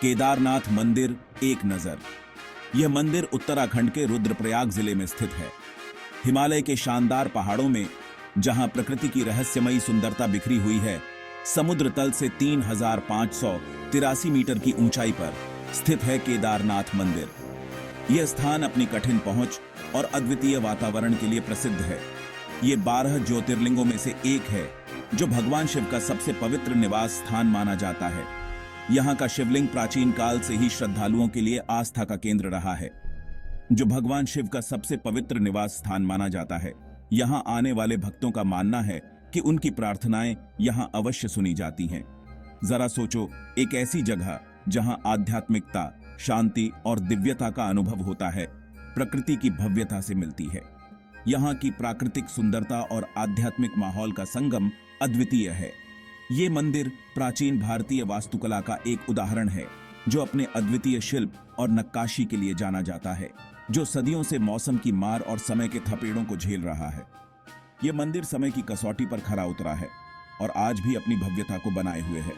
केदारनाथ मंदिर एक नजर। यह मंदिर उत्तराखंड के रुद्रप्रयाग जिले में स्थित है। हिमालय के शानदार पहाड़ों में जहां प्रकृति की रहस्यमयी सुंदरता बिखरी हुई है, समुद्र तल से 3583 मीटर की ऊंचाई पर स्थित है केदारनाथ मंदिर। यह स्थान अपनी कठिन पहुंच और अद्वितीय वातावरण के लिए प्रसिद्ध है। ये 12 ज्योतिर्लिंगों में से एक है जो भगवान शिव का सबसे पवित्र निवास स्थान माना जाता है। यहाँ का शिवलिंग प्राचीन काल से ही श्रद्धालुओं के लिए आस्था का केंद्र रहा है, जो भगवान शिव का सबसे पवित्र निवास स्थान माना जाता है। यहाँ आने वाले भक्तों का मानना है कि उनकी प्रार्थनाएं यहाँ अवश्य सुनी जाती हैं। जरा सोचो, एक ऐसी जगह जहाँ आध्यात्मिकता, शांति और दिव्यता का अनुभव होता है, प्रकृति की भव्यता से मिलती है। यहाँ की प्राकृतिक सुंदरता और आध्यात्मिक माहौल का संगम अद्वितीय है। ये मंदिर प्राचीन भारतीय वास्तुकला का एक उदाहरण है, जो अपने अद्वितीय शिल्प और नक्काशी के लिए जाना जाता है, जो सदियों से मौसम की मार और समय के थपेड़ों को झेल रहा है। ये मंदिर समय की कसौटी पर खरा उतरा है और आज भी अपनी भव्यता को बनाए हुए है।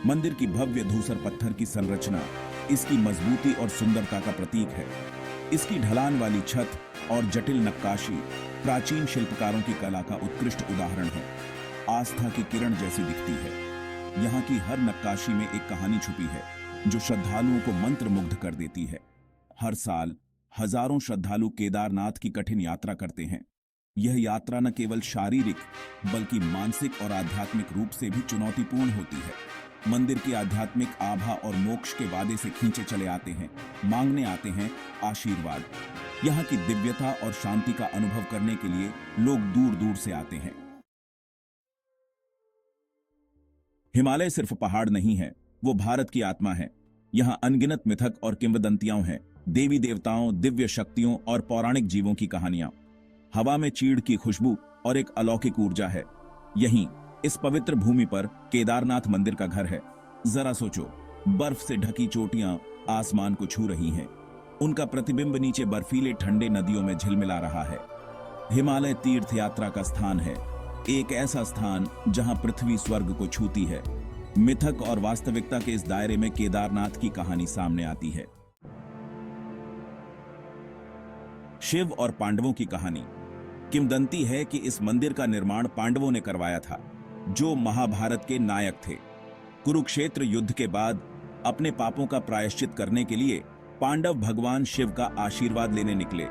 मंदिर की भव्य धूसर पत्थर की संरचना इसकी मजबूती और सुंदरता का प्रतीक है। इसकी ढलान वाली छत और जटिल नक्काशी प्राचीन शिल्पकारों की कला का उत्कृष्ट उदाहरण है। आस्था की किरण जैसी दिखती है। यहाँ की हर नक्काशी में एक कहानी छुपी है, जो श्रद्धालुओं को मंत्रमुग्ध कर देती है। हर साल हजारों श्रद्धालु केदारनाथ की कठिन यात्रा करते हैं। यह यात्रा न केवल शारीरिक बल्कि मानसिक और आध्यात्मिक रूप से भी चुनौतीपूर्ण होती है। मंदिर की आध्यात्मिक आभा और मोक्ष के वादे से खींचे चले आते हैं, मांगने आते हैं आशीर्वाद। यहाँ की दिव्यता और शांति का अनुभव करने के लिए लोग दूर दूर से आते हैं। हिमालय सिर्फ पहाड़ नहीं है, वो भारत की आत्मा है। यहाँ अनगिनत मिथक और किंवदंतियां हैं, देवी देवताओं, दिव्य शक्तियों और पौराणिक जीवों की कहानियां। हवा में चीड़ की खुशबू और एक अलौकिक ऊर्जा है। यहीं इस पवित्र भूमि पर केदारनाथ मंदिर का घर है। जरा सोचो, बर्फ से ढकी चोटियां आसमान को छू रही हैं। उनका प्रतिबिंब नीचे बर्फीले ठंडे नदियों में झिलमिला रहा है। हिमालय तीर्थ यात्रा का स्थान है, एक ऐसा स्थान जहां पृथ्वी स्वर्ग को छूती है। मिथक और वास्तविकता के इस दायरे में केदारनाथ की कहानी सामने आती है। शिव और पांडवों की कहानी। किंवदंती है कि इस मंदिर का निर्माण पांडवों ने करवाया था, जो महाभारत के नायक थे। कुरुक्षेत्र युद्ध के बाद अपने पापों का प्रायश्चित करने के लिए पांडव भगवान शिव का आशीर्वाद लेने निकले।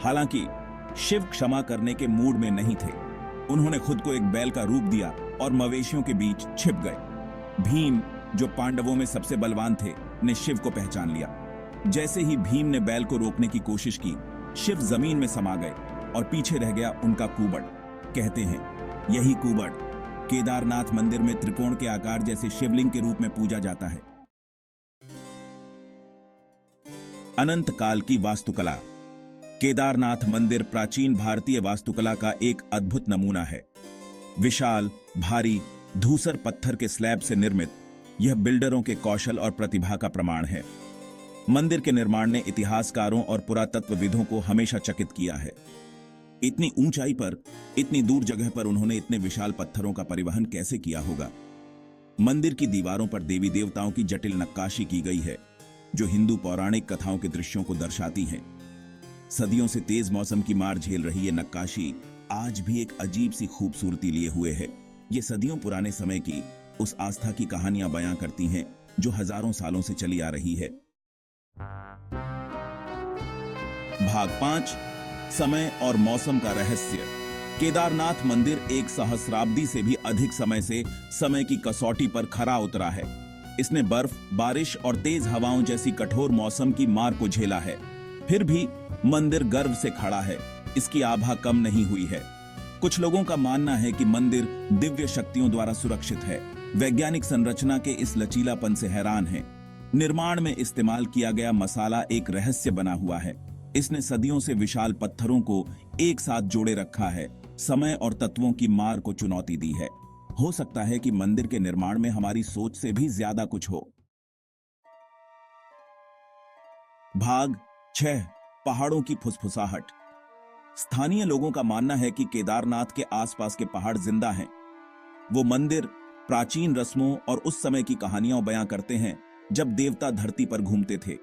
हालांकि शिव क्षमा करने के मूड में नहीं थे। उन्होंने खुद को एक बैल का रूप दिया और मवेशियों के बीच छिप गए। भीम, जो पांडवों में सबसे बलवान थे, ने शिव को पहचान लिया। जैसे ही भीम ने बैल को रोकने की कोशिश की, शिव जमीन में समा गए और पीछे रह गया उनका कुबड़। कहते हैं यही कुबड़ केदारनाथ मंदिर में त्रिकोण के आकार जैसे शिवलिंग के रूप में पूजा जाता है। अनंत काल की वास्तुकला। केदारनाथ मंदिर प्राचीन भारतीय वास्तुकला का एक अद्भुत नमूना है। विशाल, भारी, धूसर पत्थर के स्लैब से निर्मित यह बिल्डरों के कौशल और प्रतिभा का प्रमाण है। मंदिर के निर्माण ने इतिहासकारों और पुरातत्वविदों को हमेशा चकित किया है। इतनी ऊंचाई पर, इतनी दूर जगह पर उन्होंने इतने विशाल पत्थरों का परिवहन कैसे किया होगा। मंदिर की दीवारों पर देवी देवताओं की जटिल नक्काशी की गई है, जो हिंदू पौराणिक कथाओं के दृश्यों को दर्शाती हैं। सदियों से तेज मौसम की मार झेल रही ये नक्काशी आज भी एक अजीब सी खूबसूरती लिए हुए है। ये सदियों पुराने समय की उस आस्था की कहानियां बयां करती हैं, जो हजारों सालों से चली आ रही है। भाग 5, समय और मौसम का रहस्य। केदारनाथ मंदिर एक सहस्राब्दी से भी अधिक समय से समय की कसौटी पर खरा उतरा है। इसने बर्फ, बारिश और तेज हवाओं जैसी कठोर मौसम की मार को झेला है। फिर भी मंदिर गर्व से खड़ा है, इसकी आभा कम नहीं हुई है। कुछ लोगों का मानना है कि मंदिर दिव्य शक्तियों द्वारा सुरक्षित है। वैज्ञानिक संरचना के इस लचीलापन से हैरान हैं। निर्माण में इस्तेमाल किया गया मसाला एक रहस्य बना हुआ है। इसने सदियों से विशाल पत्थरों को एक साथ जोड़े रखा है, समय और तत्वों की मार को चुनौती दी है। हो सकता है कि मंदिर के निर्माण में हमारी सोच से भी ज्यादा कुछ हो। भाग 6, पहाड़ों की फुसफुसाहट। स्थानीय लोगों का मानना है कि केदारनाथ के आसपास के पहाड़ जिंदा हैं। वो मंदिर प्राचीन रस्मों और उस समय की कहानियां बयां करते हैं, जब देवता धरती पर घूमते थे।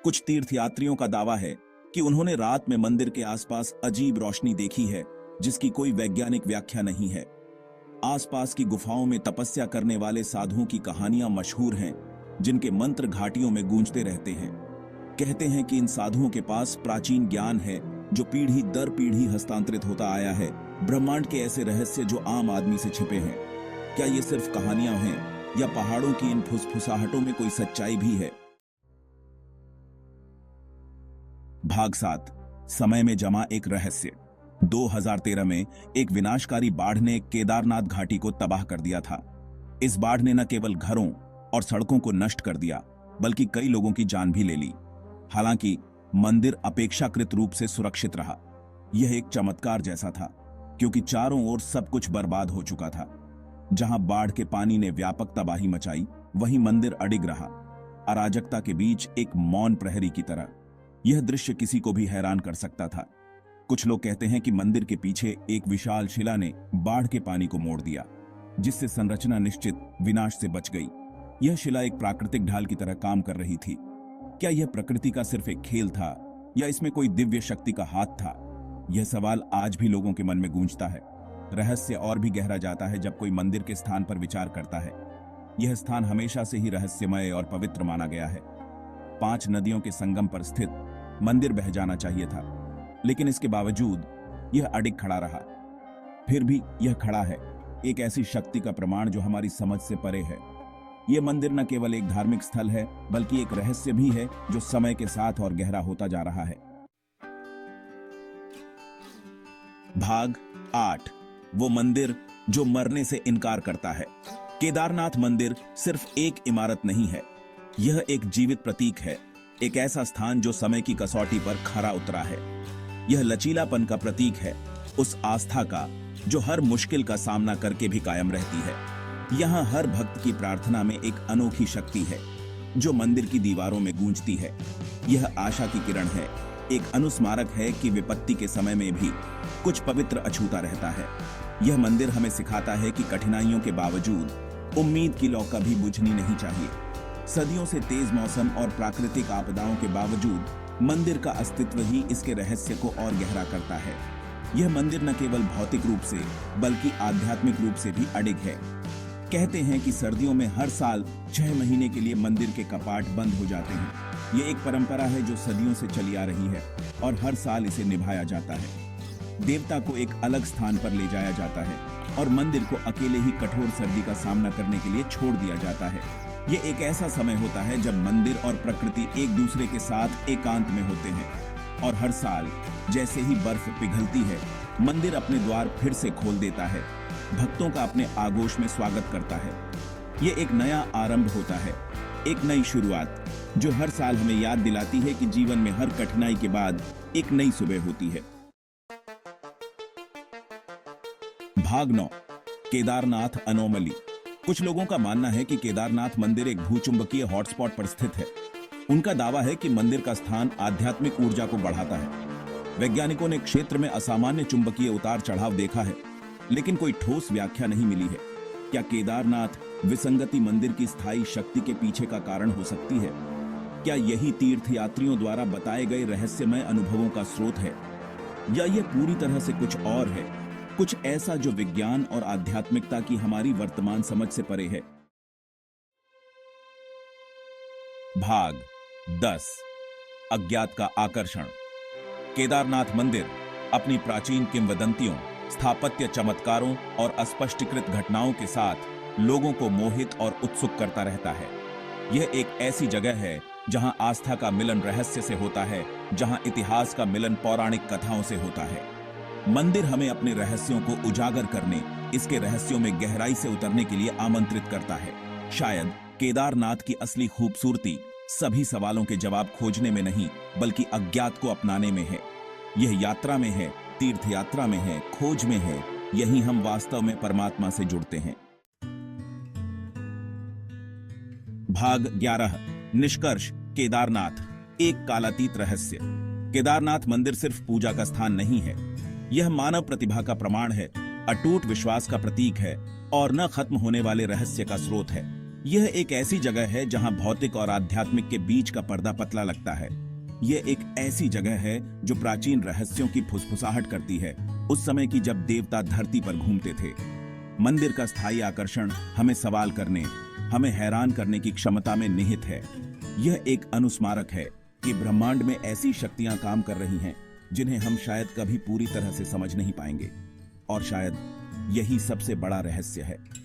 कुछ तीर्थयात्रियों का दावा है कि उन्होंने रात में मंदिर के आसपास अजीब रोशनी देखी है, जिसकी कोई वैज्ञानिक व्याख्या नहीं है। आसपास की गुफाओं में तपस्या करने वाले साधुओं की कहानियां मशहूर हैं, जिनके मंत्र घाटियों में गूंजते रहते हैं। कहते हैं कि इन साधुओं के पास प्राचीन ज्ञान है जो पीढ़ी दर पीढ़ी हस्तांतरित होता आया है। ब्रह्मांड के ऐसे रहस्य जो आम आदमी से छिपे हैं। क्या ये सिर्फ कहानियां हैं या पहाड़ों की इन फुसफुसाहटों में कोई सच्चाई भी है? भाग 7, समय में जमा एक रहस्य। 2013 में एक विनाशकारी बाढ़ ने केदारनाथ घाटी को तबाह कर दिया था। इस बाढ़ ने न केवल घरों और सड़कों को नष्ट कर दिया, बल्कि कई लोगों की जान भी ले ली। हालांकि मंदिर अपेक्षाकृत रूप से सुरक्षित रहा। यह एक चमत्कार जैसा था, क्योंकि चारों ओर सब कुछ बर्बाद हो चुका था। जहां बाढ़ के पानी ने व्यापक तबाही मचाई, वहीं मंदिर अडिग रहा, अराजकता के बीच एक मौन प्रहरी की तरह। यह दृश्य किसी को भी हैरान कर सकता था। कुछ लोग कहते हैं कि मंदिर के पीछे एक विशाल शिला ने बाढ़ के पानी को मोड़ दिया, जिससे संरचना निश्चित विनाश से बच गई। यह शिला एक प्राकृतिक ढाल की तरह काम कर रही थी। क्या यह प्रकृति का सिर्फ एक खेल था या इसमें कोई दिव्य शक्ति का हाथ था? यह सवाल आज भी लोगों के मन में गूंजता है। रहस्य और भी गहरा जाता है जब कोई मंदिर के स्थान पर विचार करता है। यह स्थान हमेशा से ही रहस्यमय और पवित्र माना गया है। 5 नदियों के संगम पर स्थित मंदिर बह जाना चाहिए था, लेकिन इसके बावजूद यह अडिग खड़ा रहा। फिर भी यह खड़ा है, एक ऐसी शक्ति का प्रमाण जो हमारी समझ से परे है। यह मंदिर न केवल एक धार्मिक स्थल है, बल्कि एक रहस्य भी है जो समय के साथ और गहरा होता जा रहा है। भाग 8, वो मंदिर जो मरने से इनकार करता है। केदारनाथ मंदिर सिर्फ एक इमारत नहीं है, यह एक जीवित प्रतीक है, एक ऐसा स्थान जो समय की कसौटी पर खरा उतरा है। यह लचीलापन का प्रतीक है, उस आस्था का जो हर मुश्किल का सामना करके भी कायम रहती है। यहाँ हर भक्त की प्रार्थना में एक अनोखी शक्ति है जो मंदिर की दीवारों में गूंजती है। यह आशा की किरण है, एक अनुस्मारक है कि विपत्ति के समय में भी कुछ पवित्र अछूता रहता है। यह मंदिर हमें सिखाता है कि कठिनाइयों के बावजूद उम्मीद की लौ कभी बुझनी नहीं चाहिए। सदियों से तेज मौसम और प्राकृतिक आपदाओं के बावजूद मंदिर का अस्तित्व ही इसके रहस्य को और गहरा करता है। यह मंदिर न केवल भौतिक रूप से बल्कि आध्यात्मिक रूप से भी अडिग है। कहते हैं कि सर्दियों में हर साल 6 महीने के लिए मंदिर के कपाट बंद हो जाते हैं। ये एक परंपरा है जो सदियों से चली आ रही है और हर साल इसे निभाया जाता है। देवता को एक अलग स्थान पर ले जाया जाता है और मंदिर को अकेले ही कठोर सर्दी का सामना करने के लिए छोड़ दिया जाता है। ये एक ऐसा समय होता है जब मंदिर और प्रकृति एक दूसरे के साथ एकांत में होते हैं। और हर साल जैसे ही बर्फ पिघलती है, मंदिर अपने द्वार फिर से खोल देता है, भक्तों का अपने आगोश में स्वागत करता है। ये एक नया आरंभ होता है, एक नई शुरुआत जो हर साल हमें याद दिलाती है कि जीवन में हर कठिनाई के बाद एक नई सुबह होती है। भाग 9, केदारनाथ अनोमली। कुछ लोगों का मानना है कि केदारनाथ मंदिर एक भूचुंबकीय हॉटस्पॉट पर स्थित है। उनका दावा है कि मंदिर का स्थान आध्यात्मिक ऊर्जा को बढ़ाता है। वैज्ञानिकों ने क्षेत्र में असामान्य चुंबकीय उतार चढ़ाव देखा है, लेकिन कोई ठोस व्याख्या नहीं मिली है। क्या केदारनाथ विसंगति मंदिर की स्थायी शक्ति के पीछे का कारण हो सकती है? क्या यही तीर्थयात्रियों द्वारा बताए गए रहस्यमय अनुभवों का स्रोत है, या यह पूरी तरह से कुछ और है, कुछ ऐसा जो विज्ञान और आध्यात्मिकता की हमारी वर्तमान समझ से परे है? भाग 10, अज्ञात का आकर्षण। केदारनाथ मंदिर अपनी प्राचीन किंवदंतियों, स्थापत्य चमत्कारों और अस्पष्टीकृत घटनाओं के साथ लोगों को मोहित और उत्सुक करता रहता है। यह एक ऐसी जगह है जहां आस्था का मिलन रहस्य से होता है, जहां इतिहास का मिलन पौराणिक कथाओं से होता है। मंदिर हमें अपने रहस्यों को उजागर करने, इसके रहस्यों में गहराई से उतरने के लिए आमंत्रित करता है। शायद केदारनाथ की असली खूबसूरती सभी सवालों के जवाब खोजने में नहीं, बल्कि अज्ञात को अपनाने में है। यह यात्रा में है, तीर्थ यात्रा में है, खोज में है। यही हम वास्तव में परमात्मा से जुड़ते हैं। भाग 11, निष्कर्ष। केदारनाथ एक कालातीत रहस्य। केदारनाथ मंदिर सिर्फ पूजा का स्थान नहीं है, यह मानव प्रतिभा का प्रमाण है, अटूट विश्वास का प्रतीक है और न खत्म होने वाले रहस्य का स्रोत है। यह एक ऐसी जगह है जहां भौतिक और आध्यात्मिक के बीच का पर्दा पतला लगता है। यह एक ऐसी जगह है जो प्राचीन रहस्यों की फुसफुसाहट करती है, उस समय की जब देवता धरती पर घूमते थे। मंदिर का स्थायी आकर्षण हमें सवाल करने, हमें हैरान करने की क्षमता में निहित है। यह एक अनुस्मारक है कि ब्रह्मांड में ऐसी शक्तियां काम कर रही हैं जिन्हें हम शायद कभी पूरी तरह से समझ नहीं पाएंगे। और शायद यही सबसे बड़ा रहस्य है।